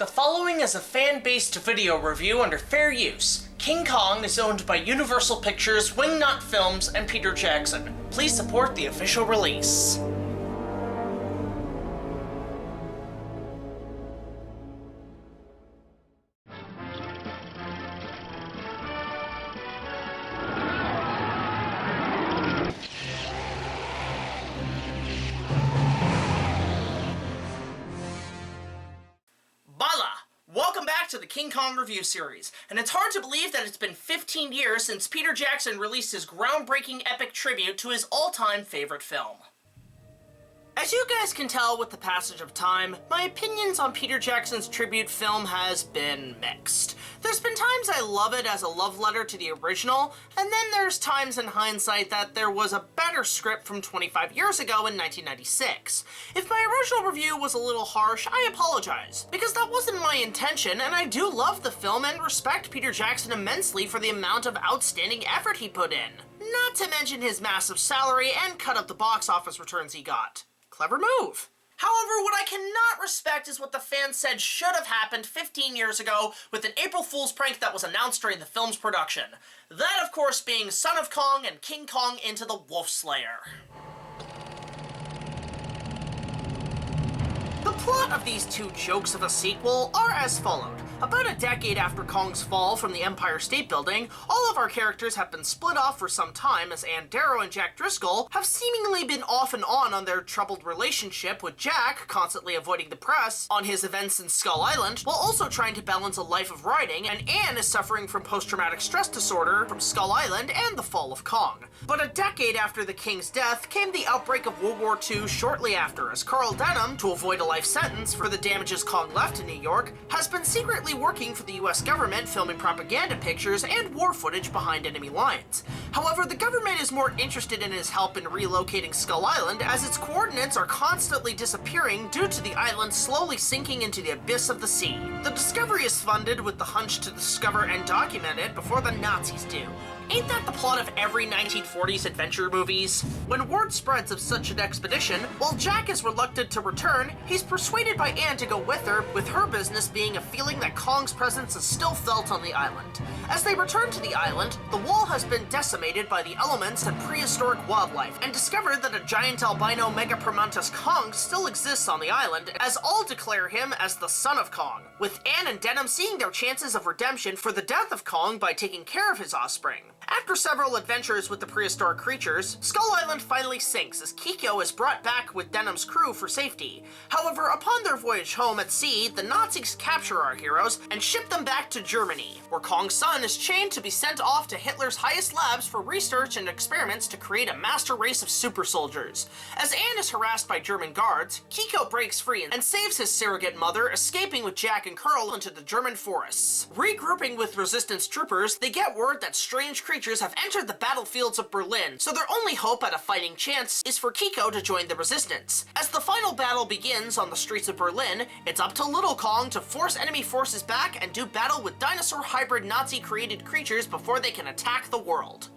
The following is a fan-based video review under fair use. King Kong is owned by Universal Pictures, WingNut Films, and Peter Jackson. Please support the official release. Welcome back to the King Kong review series, and it's hard to believe that it's been 15 years since Peter Jackson released his groundbreaking epic tribute to his all-time favorite film. As you guys can tell with the passage of time, my opinions on Peter Jackson's tribute film has been mixed. There's been times I love it as a love letter to the original, and then there's times in hindsight that there was a better script from 25 years ago in 1996. If my original review was a little harsh, I apologize, because that wasn't my intention, and I do love the film and respect Peter Jackson immensely for the amount of outstanding effort he put in. Not to mention his massive salary and cut up the box office returns he got. Clever move. However, what I cannot respect is what the fans said should have happened 15 years ago with an April Fool's prank that was announced during the film's production. That, of course, being Son of Kong and King Kong into the Wolf's Lair. The plot of these two jokes of a sequel are as followed. About a decade after Kong's fall from the Empire State Building, all of our characters have been split off for some time as Ann Darrow and Jack Driscoll have seemingly been off and on their troubled relationship, with Jack constantly avoiding the press on his events in Skull Island, while also trying to balance a life of writing, and Ann is suffering from post-traumatic stress disorder from Skull Island and the fall of Kong. But a decade after the King's death came the outbreak of World War II shortly after, as Carl Denham, to avoid a life sentence for the damages Kong left in New York, has been secretly working for the US government, filming propaganda pictures and war footage behind enemy lines. However, the government is more interested in his help in relocating Skull Island, as its coordinates are constantly disappearing due to the island slowly sinking into the abyss of the sea. The discovery is funded with the hunch to discover and document it before the Nazis do. Ain't that the plot of every 1940s adventure movies? When word spreads of such an expedition, while Jack is reluctant to return, he's persuaded by Ann to go with her business being a feeling that Kong's presence is still felt on the island. As they return to the island, the wall has been decimated by the elements and prehistoric wildlife, and discover that a giant albino Megapromontus Kong still exists on the island, as all declare him as the Son of Kong, with Ann and Denham seeing their chances of redemption for the death of Kong by taking care of his offspring. After several adventures with the prehistoric creatures, Skull Island finally sinks as Kiko is brought back with Denham's crew for safety. However, upon their voyage home at sea, the Nazis capture our heroes and ship them back to Germany, where Kong's son is chained to be sent off to Hitler's highest labs for research and experiments to create a master race of super soldiers. As Ann is harassed by German guards, Kiko breaks free and saves his surrogate mother, escaping with Jack and Carl into the German forests. Regrouping with resistance troopers, they get word that strange creatures have entered the battlefields of Berlin, so their only hope at a fighting chance is for Kiko to join the resistance. As the final battle begins on the streets of Berlin, it's up to Little Kong to force enemy forces back and do battle with dinosaur hybrid Nazi-created creatures before they can attack the world.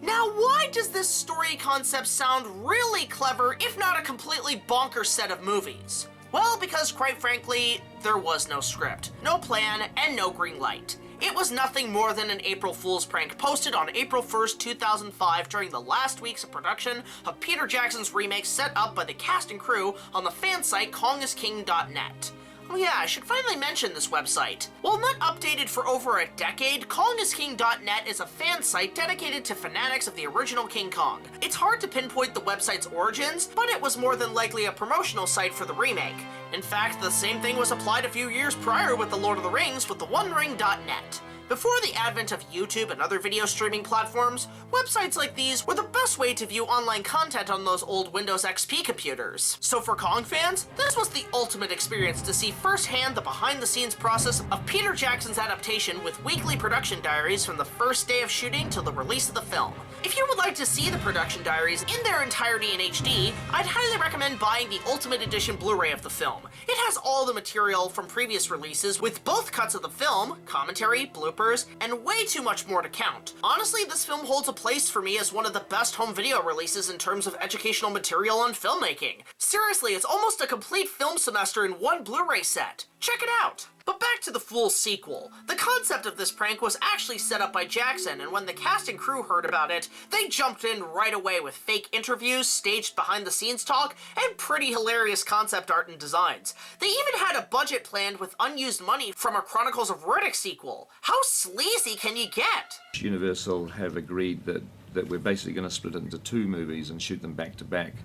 Now, why does this story concept sound really clever, if not a completely bonkers set of movies? Well, because quite frankly, there was no script, no plan, and no green light. It was nothing more than an April Fool's prank posted on April 1st, 2005 during the last weeks of production of Peter Jackson's remake, set up by the cast and crew on the fan site KongIsKing.net. Oh yeah, I should finally mention this website. While not updated for over a decade, KongIsKing.net is a fan site dedicated to fanatics of the original King Kong. It's hard to pinpoint the website's origins, but it was more than likely a promotional site for the remake. In fact, the same thing was applied a few years prior with The Lord of the Rings with the OneRing.net. Before the advent of YouTube and other video streaming platforms, websites like these were the best way to view online content on those old Windows XP computers. So for Kong fans, this was the ultimate experience to see firsthand the behind-the-scenes process of Peter Jackson's adaptation, with weekly production diaries from the first day of shooting till the release of the film. If you would like to see the production diaries in their entirety in HD, I'd highly recommend buying the Ultimate Edition Blu-ray of the film. It has all the material from previous releases, with both cuts of the film, commentary, bloopers, newspapers, and way too much more to count. Honestly, this film holds a place for me as one of the best home video releases in terms of educational material on filmmaking. Seriously, it's almost a complete film semester in one Blu-ray set. Check it out! But back to the full sequel. The concept of this prank was actually set up by Jackson, and when the cast and crew heard about it, they jumped in right away with fake interviews, staged behind-the-scenes talk, and pretty hilarious concept art and designs. They even had a budget planned with unused money from a Chronicles of Riddick sequel. How sleazy can you get? Universal have agreed that we're basically going to split it into 2 movies and shoot them back to back.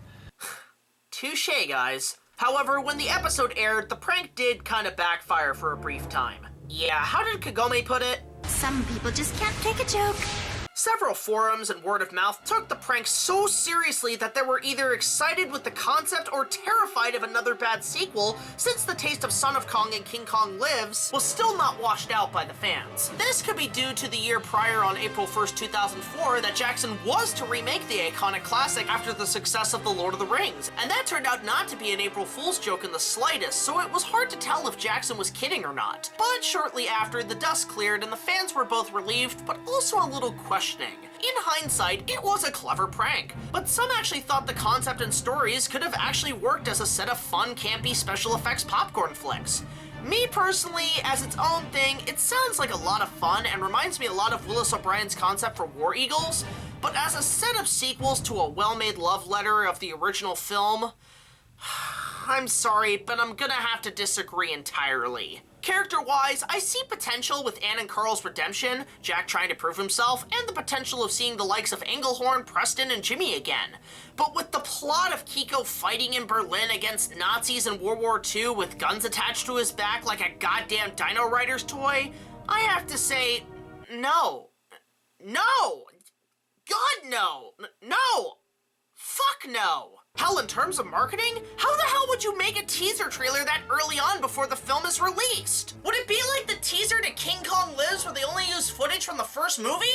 Touché, guys. However, when the episode aired, the prank did kind of backfire for a brief time. Yeah, how did Kagome put it? Some people just can't take a joke. Several forums and word of mouth took the prank so seriously that they were either excited with the concept or terrified of another bad sequel, since the taste of Son of Kong and King Kong Lives was still not washed out by the fans. This could be due to the year prior, on April 1st, 2004, that Jackson was to remake the iconic classic after the success of The Lord of the Rings, and that turned out not to be an April Fool's joke in the slightest, so it was hard to tell if Jackson was kidding or not. But shortly after, the dust cleared and the fans were both relieved, but also a little questioning. In hindsight, it was a clever prank, but some actually thought the concept and stories could have actually worked as a set of fun, campy special effects popcorn flicks. Me personally, as its own thing, it sounds like a lot of fun and reminds me a lot of Willis O'Brien's concept for War Eagles, but as a set of sequels to a well-made love letter of the original film, I'm sorry, but I'm gonna have to disagree entirely. Character-wise, I see potential with Anne and Carl's redemption, Jack trying to prove himself, and the potential of seeing the likes of Englehorn, Preston, and Jimmy again. But with the plot of Kiko fighting in Berlin against Nazis in World War II with guns attached to his back like a goddamn Dino Riders toy, I have to say, no. No! God, no! No! Fuck no! Hell, in terms of marketing, how the hell would you make a teaser trailer that early on before the film is released? Would it be like the teaser to King Kong Lives where they only use footage from the first movie?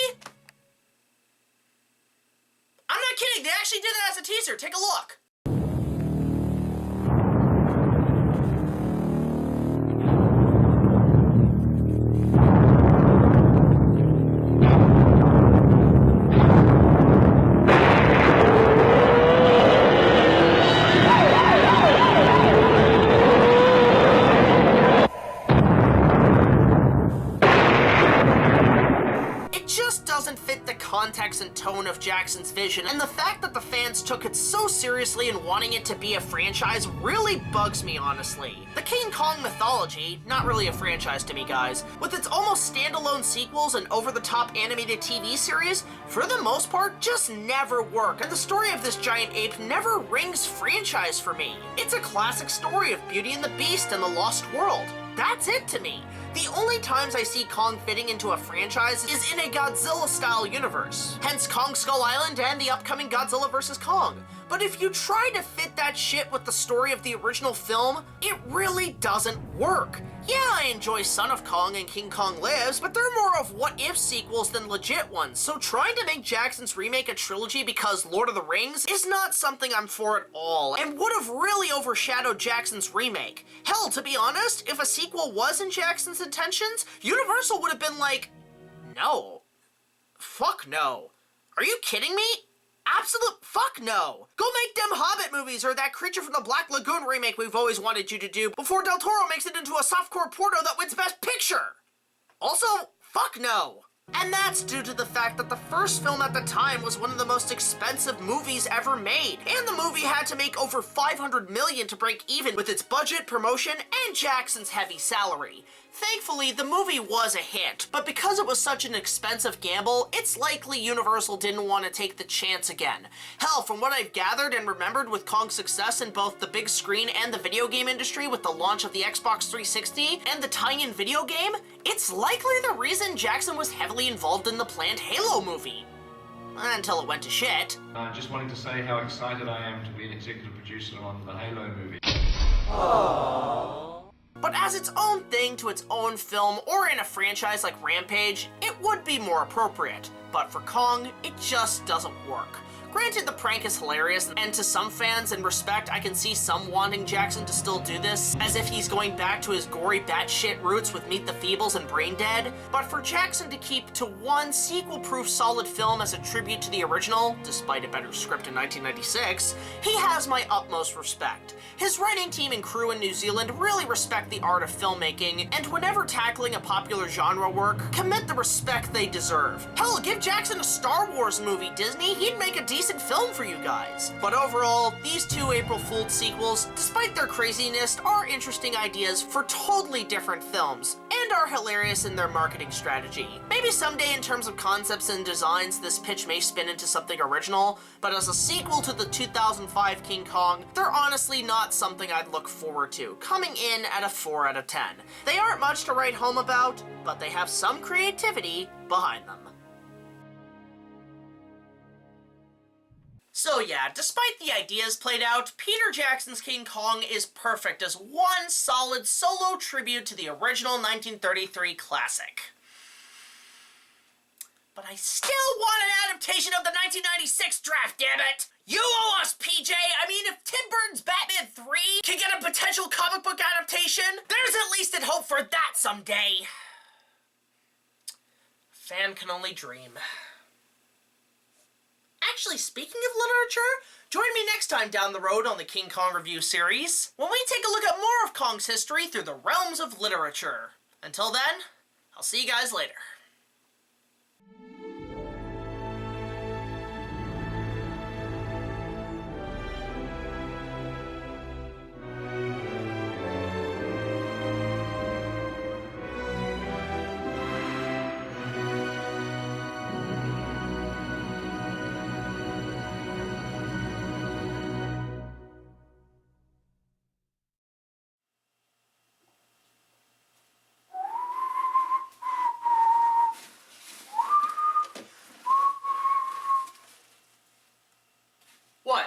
I'm not kidding, they actually did that as a teaser, take a look. Context and tone of Jackson's vision, and the fact that the fans took it so seriously and wanting it to be a franchise really bugs me, honestly. The King Kong mythology, not really a franchise to me, guys, with its almost standalone sequels and over-the-top animated TV series, for the most part, just never work, and the story of this giant ape never rings franchise for me. It's a classic story of Beauty and the Beast and the Lost World. That's it to me. The only times I see Kong fitting into a franchise is in a Godzilla-style universe, hence Kong Skull Island and the upcoming Godzilla vs. Kong. But if you try to fit that shit with the story of the original film, it really doesn't work. Yeah, I enjoy Son of Kong and King Kong Lives, but they're more of what-if sequels than legit ones, so trying to make Jackson's remake a trilogy because Lord of the Rings is not something I'm for at all, and would have really overshadowed Jackson's remake. Hell, to be honest, if a sequel was in Jackson's intentions, Universal would have been like, no. Fuck no. Are you kidding me? Absolute fuck no! Go make them Hobbit movies or that Creature from the Black Lagoon remake we've always wanted you to do before Del Toro makes it into a softcore porno that wins Best Picture! Also, fuck no! And that's due to the fact that the first film at the time was one of the most expensive movies ever made, and the movie had to make over $500 million to break even with its budget, promotion, and Jackson's heavy salary. Thankfully, the movie was a hit, but because it was such an expensive gamble, it's likely Universal didn't want to take the chance again. Hell, from what I've gathered and remembered with Kong's success in both the big screen and the video game industry with the launch of the Xbox 360 and the tie-in video game, it's likely the reason Jackson was heavily involved in the planned Halo movie. Until it went to shit. Just wanting to say how excited I am to be an executive producer on the Halo movie. Aww. But as its own thing to its own film or in a franchise like Rampage, it would be more appropriate. But for Kong, it just doesn't work. Granted, the prank is hilarious, and to some fans and respect, I can see some wanting Jackson to still do this, as if he's going back to his gory batshit roots with Meet the Feebles and Brain Dead. But for Jackson to keep to one sequel-proof solid film as a tribute to the original, despite a better script in 1996, he has my utmost respect. His writing team and crew in New Zealand really respect the art of filmmaking, and whenever tackling a popular genre work, commit the respect they deserve. Hell, give Jackson a Star Wars movie, Disney, he'd make a decent film for you guys. But overall, these two April Fool's sequels, despite their craziness, are interesting ideas for totally different films, and are hilarious in their marketing strategy. Maybe someday in terms of concepts and designs, this pitch may spin into something original, but as a sequel to the 2005 King Kong, they're honestly not something I'd look forward to, coming in at a 4 out of 10. They aren't much to write home about, but they have some creativity behind them. So yeah, despite the ideas played out, Peter Jackson's King Kong is perfect as one solid solo tribute to the original 1933 classic. But I still want an adaptation of the 1996 draft, dammit! You owe us, PJ! I mean, if Tim Burton's Batman 3 can get a potential comic book adaptation, there's at least a hope for that someday. Fan can only dream. Actually, speaking of literature, join me next time down the road on the King Kong Review series, when we take a look at more of Kong's history through the realms of literature. Until then, I'll see you guys later. What?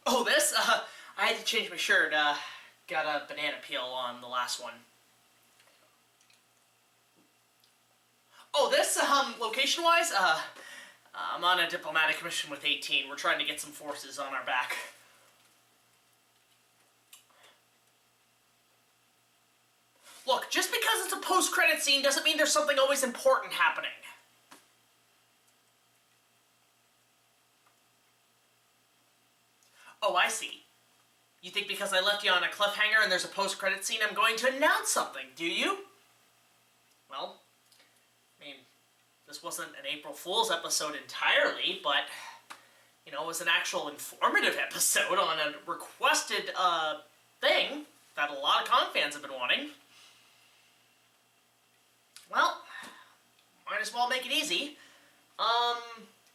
Oh, this? I had to change my shirt. Got a banana peel on the last one. Oh, this, location-wise, I'm on a diplomatic mission with 18. We're trying to get some forces on our back. Look, just because it's a post-credit scene doesn't mean there's something always important happening. Oh, I see. You think because I left you on a cliffhanger and there's a post-credit scene, I'm going to announce something, do you? Well, I mean, this wasn't an April Fool's episode entirely, but, you know, it was an actual informative episode on a requested, thing that a lot of Kong fans have been wanting. Well, might as well make it easy.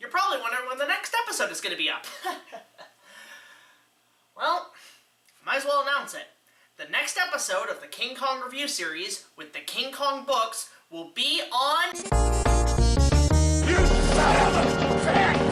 You're probably wondering when the next episode is going to be up. Well, might as well announce it. The next episode of the King Kong Review series with the King Kong books will be on... You son of a bitch!